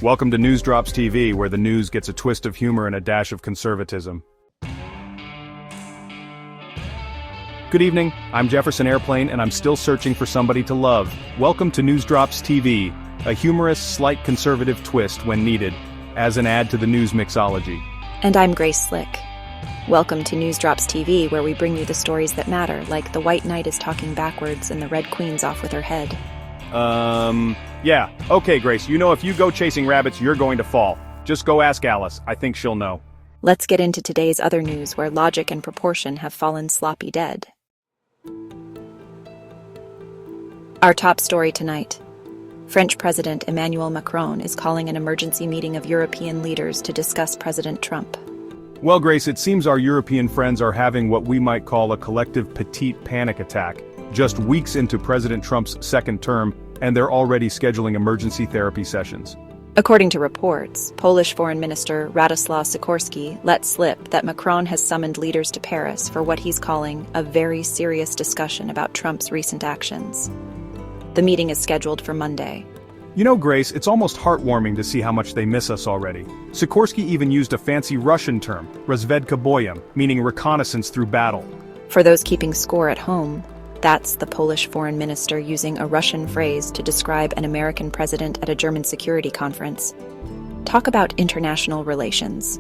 Welcome to News Drops TV, where the news gets a twist of humor and a dash of conservatism. Good evening, I'm Jefferson Airplane, and I'm still searching for somebody to love. Welcome to News Drops TV, a humorous, slight conservative twist when needed, as an add to the news mixology. And I'm Grace Slick. Welcome to News Drops TV, where we bring you the stories that matter, like the White Knight is talking backwards and the Red Queen's off with her head. Yeah, okay, Grace, you know if you go chasing rabbits, you're going to fall. Just go ask Alice, I think she'll know. Let's get into today's other news, where logic and proportion have fallen sloppy dead. Our top story tonight. French President Emmanuel Macron is calling an emergency meeting of European leaders to discuss President Trump. Well, Grace, it seems our European friends are having what we might call a collective petite panic attack, just weeks into President Trump's second term, and they're already scheduling emergency therapy sessions. According to reports, Polish Foreign Minister Radoslaw Sikorski let slip that Macron has summoned leaders to Paris for what he's calling a very serious discussion about Trump's recent actions. The meeting is scheduled for Monday. You know, Grace, it's almost heartwarming to see how much they miss us already. Sikorski even used a fancy Russian term, razvedka boyem, meaning reconnaissance through battle. For those keeping score at home, that's the Polish foreign minister using a Russian phrase to describe an American president at a German security conference. Talk about international relations.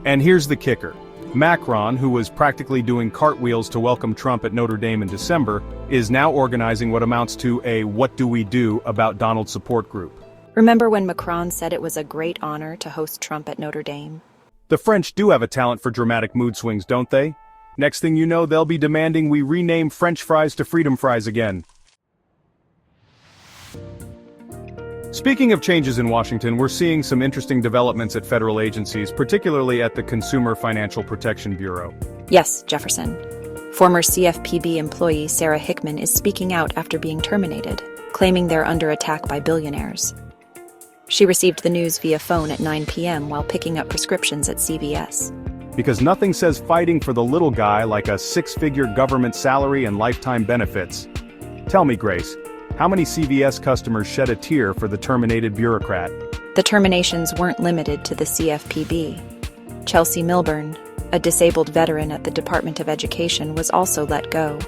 And here's the kicker. Macron, who was practically doing cartwheels to welcome Trump at Notre Dame in December, is now organizing what amounts to a "what do we do about Donald" support group. Remember when Macron said it was a great honor to host Trump at Notre Dame? The French do have a talent for dramatic mood swings, don't they? Next thing you know, they'll be demanding we rename French fries to freedom fries again. Speaking of changes in Washington, we're seeing some interesting developments at federal agencies, particularly at the Consumer Financial Protection Bureau. Yes, Jefferson. Former CFPB employee Sarah Hickman is speaking out after being terminated, claiming they're under attack by billionaires. She received the news via phone at 9 p.m. while picking up prescriptions at CVS. Because nothing says fighting for the little guy like a six-figure government salary and lifetime benefits. Tell me, Grace, how many CVS customers shed a tear for the terminated bureaucrat? The terminations weren't limited to the CFPB. Chelsea Milburn, a disabled veteran at the Department of Education, was also let go,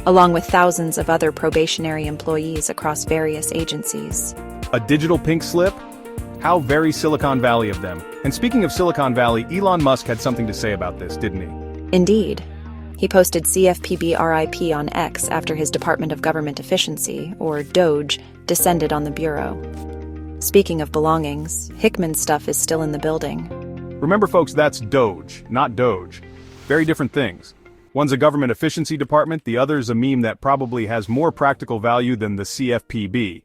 along with thousands of other probationary employees across various agencies. A digital pink slip? How very Silicon Valley of them. And speaking of Silicon Valley, Elon Musk had something to say about this, didn't he? Indeed. He posted CFPB RIP on X after his Department of Government Efficiency, or DOGE, descended on the bureau. Speaking of belongings, Hickman's stuff is still in the building. Remember, folks, that's DOGE, not Doge. Very different things. One's a government efficiency department, the other's a meme that probably has more practical value than the CFPB.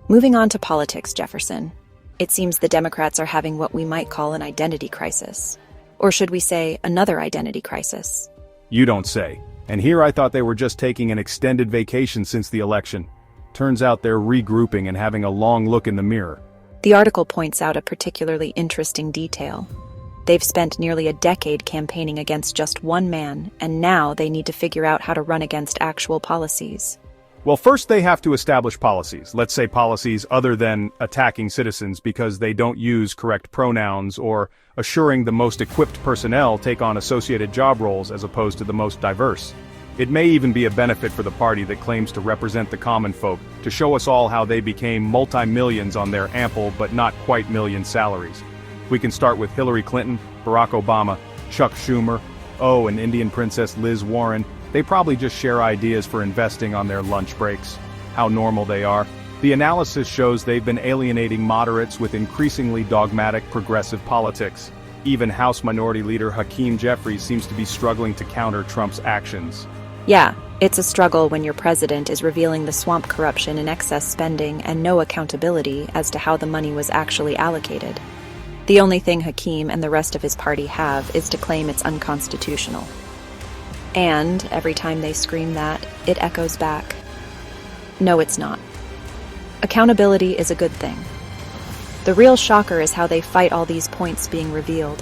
Moving on to politics, Jefferson. It seems the Democrats are having what we might call an identity crisis. Or should we say, another identity crisis? You don't say. And here I thought they were just taking an extended vacation since the election. Turns out they're regrouping and having a long look in the mirror. The article points out a particularly interesting detail. They've spent nearly a decade campaigning against just one man, and now they need to figure out how to run against actual policies. Well, first they have to establish policies. Let's say policies other than attacking citizens because they don't use correct pronouns, or assuring the most equipped personnel take on associated job roles as opposed to the most diverse. It may even be a benefit for the party that claims to represent the common folk, to show us all how they became multi-millions on their ample but not quite million salaries. We can start with Hillary Clinton, Barack Obama, Chuck Schumer, and Indian Princess Liz Warren. They probably just share ideas for investing on their lunch breaks. How normal they are. The analysis shows they've been alienating moderates with increasingly dogmatic progressive politics. Even House Minority Leader Hakeem Jeffries seems to be struggling to counter Trump's actions. Yeah, it's a struggle when your president is revealing the swamp corruption and excess spending and no accountability as to how the money was actually allocated. The only thing Hakeem and the rest of his party have is to claim it's unconstitutional. And every time they scream that, it echoes back. No, it's not. Accountability is a good thing. The real shocker is how they fight all these points being revealed,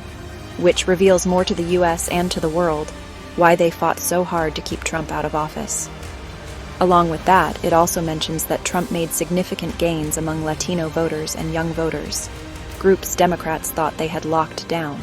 which reveals more to the US and to the world why they fought so hard to keep Trump out of office. Along with that, it also mentions that Trump made significant gains among Latino voters and young voters, groups Democrats thought they had locked down.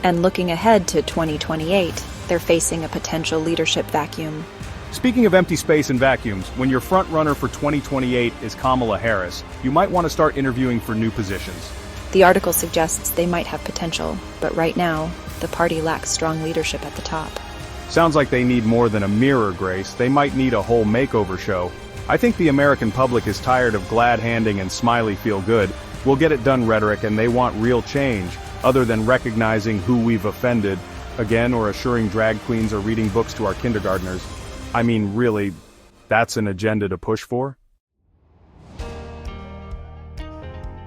And looking ahead to 2028, they're facing a potential leadership vacuum. Speaking of empty space and vacuums, when your front runner for 2028 is Kamala Harris, you might want to start interviewing for new positions. The article suggests they might have potential, but right now, the party lacks strong leadership at the top. Sounds like they need more than a mirror, Grace. They might need a whole makeover show. I think the American public is tired of glad-handing and smiley feel-good. We'll get it done rhetoric, and they want real change, other than recognizing who we've offended, again, or assuring drag queens are reading books to our kindergartners. I mean, really, that's an agenda to push for?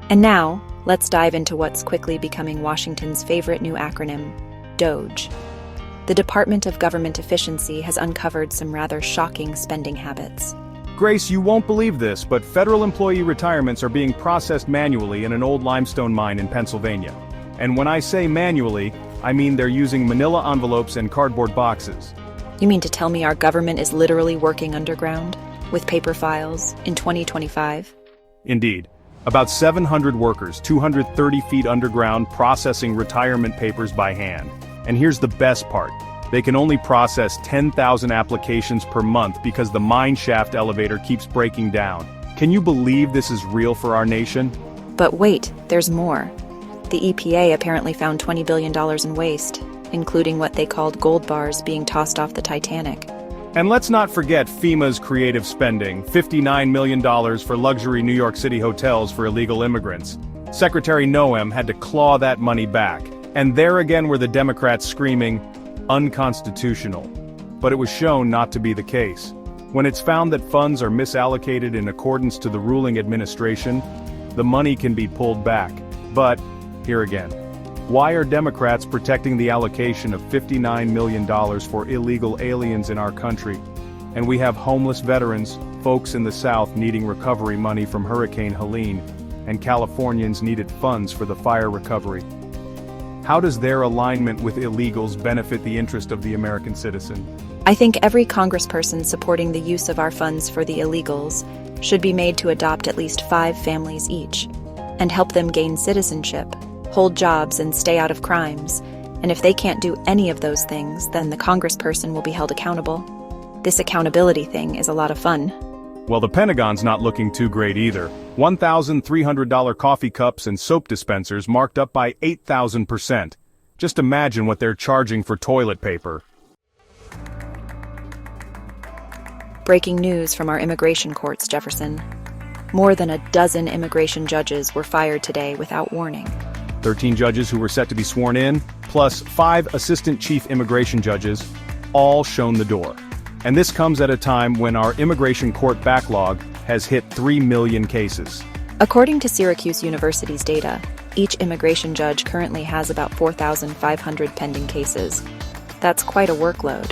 And now, let's dive into what's quickly becoming Washington's favorite new acronym, DOGE. The Department of Government Efficiency has uncovered some rather shocking spending habits. Grace, you won't believe this, but federal employee retirements are being processed manually in an old limestone mine in Pennsylvania. And when I say manually, I mean they're using manila envelopes and cardboard boxes. You mean to tell me our government is literally working underground, with paper files, in 2025? Indeed. About 700 workers, 230 feet underground, processing retirement papers by hand. And here's the best part. They can only process 10,000 applications per month because the mine shaft elevator keeps breaking down. Can you believe this is real for our nation? But wait, there's more. The EPA apparently found $20 billion in waste, including what they called gold bars being tossed off the Titanic. And let's not forget FEMA's creative spending, $59 million for luxury New York City hotels for illegal immigrants. Secretary Noem had to claw that money back. And there again were the Democrats screaming, unconstitutional. But it was shown not to be the case. When it's found that funds are misallocated in accordance to the ruling administration, the money can be pulled back. But, here again, why are Democrats protecting the allocation of $59 million for illegal aliens in our country? And we have homeless veterans, folks in the South needing recovery money from Hurricane Helene, and Californians needed funds for the fire recovery. How does their alignment with illegals benefit the interest of the American citizen? I think every congressperson supporting the use of our funds for the illegals should be made to adopt at least 5 families each, and help them gain citizenship, hold jobs, and stay out of crimes. And if they can't do any of those things, then the congressperson will be held accountable. This accountability thing is a lot of fun. Well, the Pentagon's not looking too great either. $1,300 coffee cups and soap dispensers marked up by 8,000%. Just imagine what they're charging for toilet paper. Breaking news from our immigration courts, Jefferson. More than a dozen immigration judges were fired today without warning. 13 judges who were set to be sworn in, plus 5 assistant chief immigration judges, all shown the door. And this comes at a time when our immigration court backlog has hit 3 million cases. According to Syracuse University's data, each immigration judge currently has about 4,500 pending cases. That's quite a workload.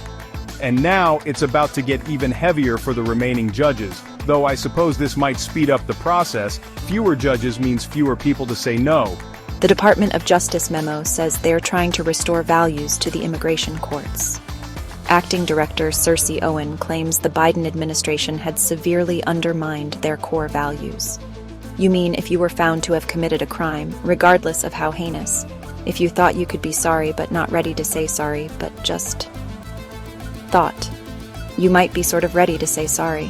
And now it's about to get even heavier for the remaining judges. Though I suppose this might speed up the process, fewer judges means fewer people to say no. The Department of Justice memo says they're trying to restore values to the immigration courts. Acting Director Cersei Owen claims the Biden administration had severely undermined their core values. You mean if you were found to have committed a crime, regardless of how heinous, if you thought you could be sorry but not ready to say sorry, but just thought you might be sort of ready to say sorry.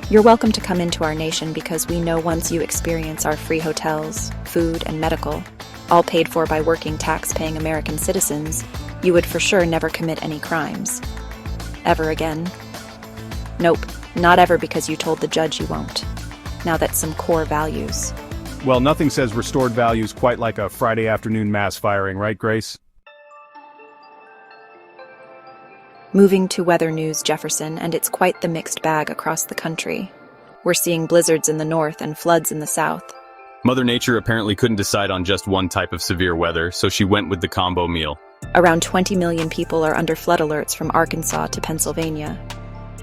You're welcome to come into our nation because we know once you experience our free hotels, food, and medical, all paid for by working tax-paying American citizens, you would for sure never commit any crimes. Ever again. Nope, not ever, because you told the judge you won't. Now that's some core values. Well, nothing says restored values quite like a Friday afternoon mass firing, right, Grace? Moving to weather news, Jefferson, and it's quite the mixed bag across the country. We're seeing blizzards in the north and floods in the south. Mother Nature apparently couldn't decide on just one type of severe weather, so she went with the combo meal. Around 20 million people are under flood alerts from Arkansas to Pennsylvania.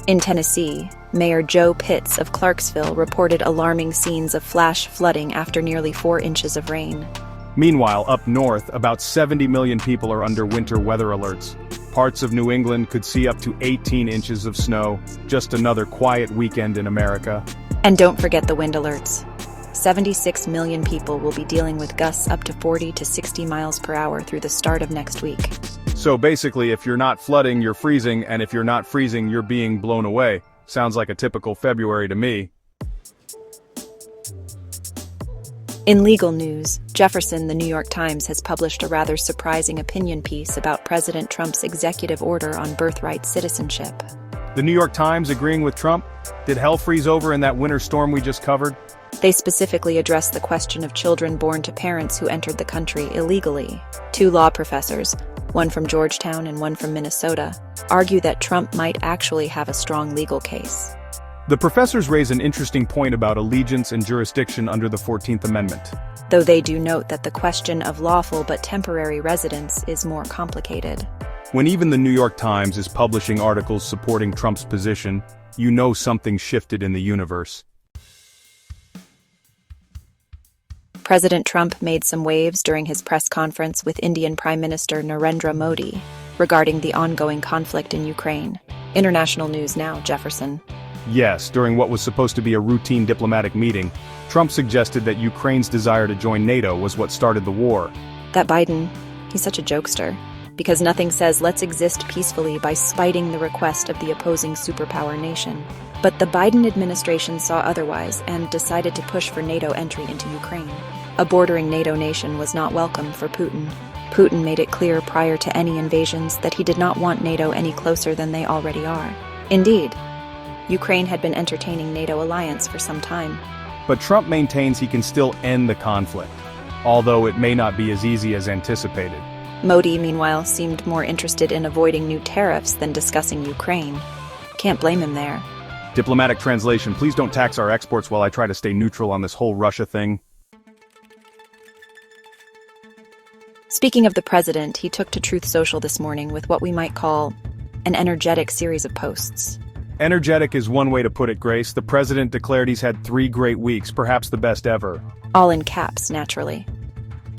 In Tennessee, Mayor Joe Pitts of Clarksville reported alarming scenes of flash flooding after nearly 4 inches of rain. Meanwhile, up north, about 70 million people are under winter weather alerts. Parts of New England could see up to 18 inches of snow. Just another quiet weekend in America. And don't forget the wind alerts. 76 million people will be dealing with gusts up to 40 to 60 miles per hour through the start of next week. So basically, if you're not flooding, you're freezing, and if you're not freezing, you're being blown away. Sounds like a typical February to me. In legal news, Jefferson, the New York Times, has published a rather surprising opinion piece about President Trump's executive order on birthright citizenship. The New York Times agreeing with Trump? Did hell freeze over in that winter storm we just covered? They specifically addressed the question of children born to parents who entered the country illegally. Two law professors, one from Georgetown and one from Minnesota, argue that Trump might actually have a strong legal case. The professors raise an interesting point about allegiance and jurisdiction under the 14th Amendment. Though they do note that the question of lawful but temporary residence is more complicated. When even the New York Times is publishing articles supporting Trump's position, you know something shifted in the universe. President Trump made some waves during his press conference with Indian Prime Minister Narendra Modi regarding the ongoing conflict in Ukraine. International news now, Jefferson. Yes, during what was supposed to be a routine diplomatic meeting, Trump suggested that Ukraine's desire to join NATO was what started the war. That Biden, he's such a jokester. Because nothing says let's exist peacefully by spiting the request of the opposing superpower nation. But the Biden administration saw otherwise and decided to push for NATO entry into Ukraine. A bordering NATO nation was not welcome for Putin. Putin made it clear prior to any invasions that he did not want NATO any closer than they already are. Indeed, Ukraine had been entertaining NATO alliance for some time. But Trump maintains he can still end the conflict, although it may not be as easy as anticipated. Modi, meanwhile, seemed more interested in avoiding new tariffs than discussing Ukraine. Can't blame him there. Diplomatic translation, please don't tax our exports while I try to stay neutral on this whole Russia thing. Speaking of the president, he took to Truth Social this morning with what we might call an energetic series of posts. Energetic is one way to put it, Grace. The president declared he's had 3 great weeks, perhaps the best ever. All in caps, naturally.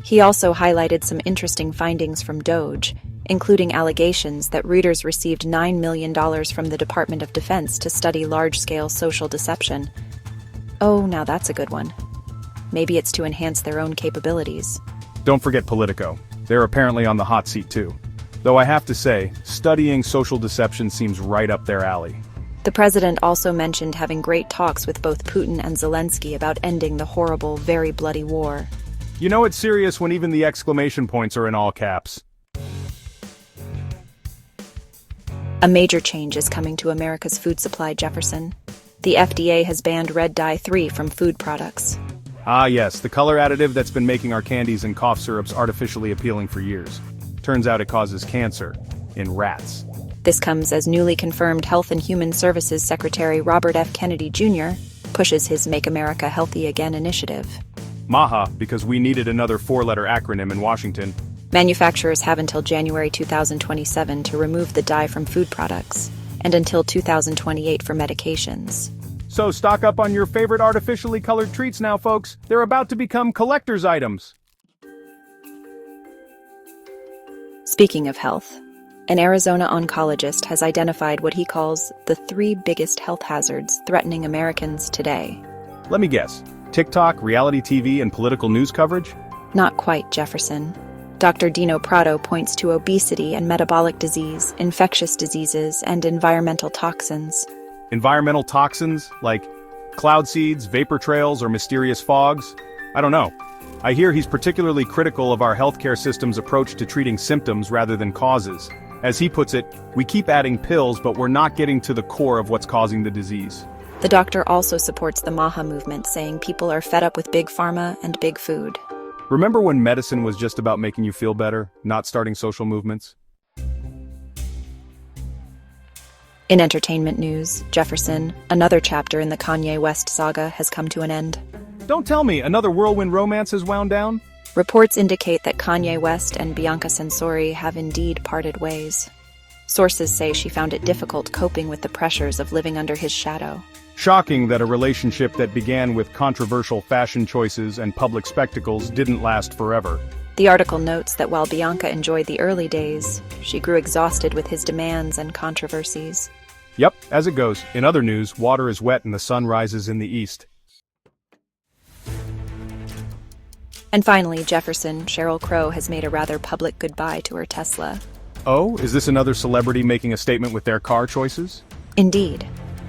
He also highlighted some interesting findings from DOGE, including allegations that Reuters received $9 million from the Department of Defense to study large-scale social deception. Oh, now that's a good one. Maybe it's to enhance their own capabilities. Don't forget Politico. They're apparently on the hot seat too. Though I have to say, studying social deception seems right up their alley. The president also mentioned having great talks with both Putin and Zelensky about ending the horrible, very bloody war. You know it's serious when even the exclamation points are in all caps. A major change is coming to America's food supply, Jefferson. The FDA has banned red dye 3 from food products. Ah yes, the color additive that's been making our candies and cough syrups artificially appealing for years. Turns out it causes cancer in rats. This comes as newly confirmed Health and Human Services Secretary Robert F. Kennedy Jr. pushes his Make America Healthy Again initiative. MAHA, because we needed another 4-letter acronym in Washington. Manufacturers have until January 2027 to remove the dye from food products, and until 2028 for medications. So stock up on your favorite artificially colored treats now, folks. They're about to become collector's items. Speaking of health, an Arizona oncologist has identified what he calls the 3 biggest health hazards threatening Americans today. Let me guess. TikTok, reality TV, and political news coverage? Not quite, Jefferson. Dr. Dino Prado points to obesity and metabolic disease, infectious diseases, and environmental toxins. Environmental toxins, like cloud seeds, vapor trails, or mysterious fogs? I don't know. I hear he's particularly critical of our healthcare system's approach to treating symptoms rather than causes. As he puts it, we keep adding pills, but we're not getting to the core of what's causing the disease. The doctor also supports the MAHA movement, saying people are fed up with big pharma and big food. Remember when medicine was just about making you feel better, not starting social movements? In entertainment news, Jefferson, another chapter in the Kanye West saga has come to an end. Don't tell me another whirlwind romance has wound down? Reports indicate that Kanye West and Bianca Censori have indeed parted ways. Sources say she found it difficult coping with the pressures of living under his shadow. Shocking that a relationship that began with controversial fashion choices and public spectacles didn't last forever. The article notes that while Bianca enjoyed the early days, she grew exhausted with his demands and controversies. Yep, as it goes. In other news, water is wet and the sun rises in the east. And finally, Jefferson, Sheryl Crow, has made a rather public goodbye to her Tesla. Oh, is this another celebrity making a statement with their car choices? Indeed.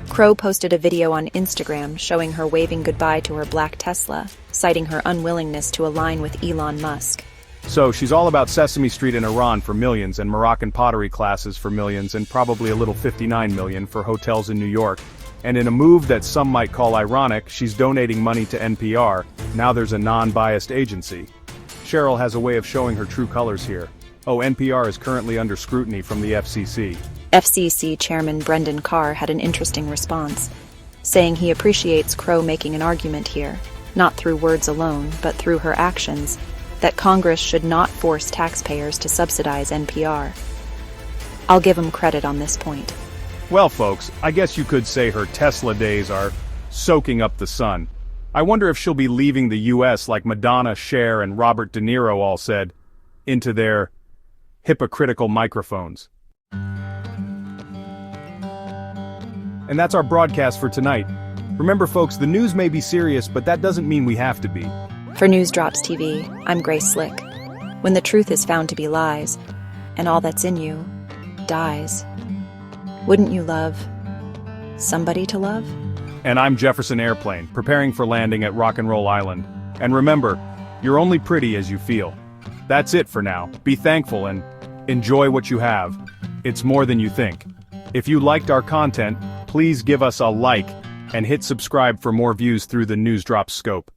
Crow posted a video on Instagram showing her waving goodbye to her black Tesla, citing her unwillingness to align with Elon Musk. So, she's all about Sesame Street in Iran for millions and Moroccan pottery classes for millions and probably a little 59 million for hotels in New York. And in a move that some might call ironic, she's donating money to NPR. Now there's a non-biased agency. Sheryl has a way of showing her true colors here. Oh, NPR is currently under scrutiny from the FCC. FCC Chairman Brendan Carr had an interesting response, saying he appreciates Crow making an argument here, not through words alone, but through her actions, that Congress should not force taxpayers to subsidize NPR. I'll give him credit on this point. Well, folks, I guess you could say her Tesla days are soaking up the sun. I wonder if she'll be leaving the US like Madonna, Cher, and Robert De Niro all said, into their hypocritical microphones. And that's our broadcast for tonight. Remember, folks, the news may be serious, but that doesn't mean we have to be. For News Drops TV, I'm Grace Slick. When the truth is found to be lies, and all that's in you dies, wouldn't you love somebody to love? And I'm Jefferson Airplane, preparing for landing at Rock and Roll Island. And remember, you're only pretty as you feel. That's it for now. Be thankful and enjoy what you have. It's more than you think. If you liked our content, please give us a like and hit subscribe for more views through the News Drop scope.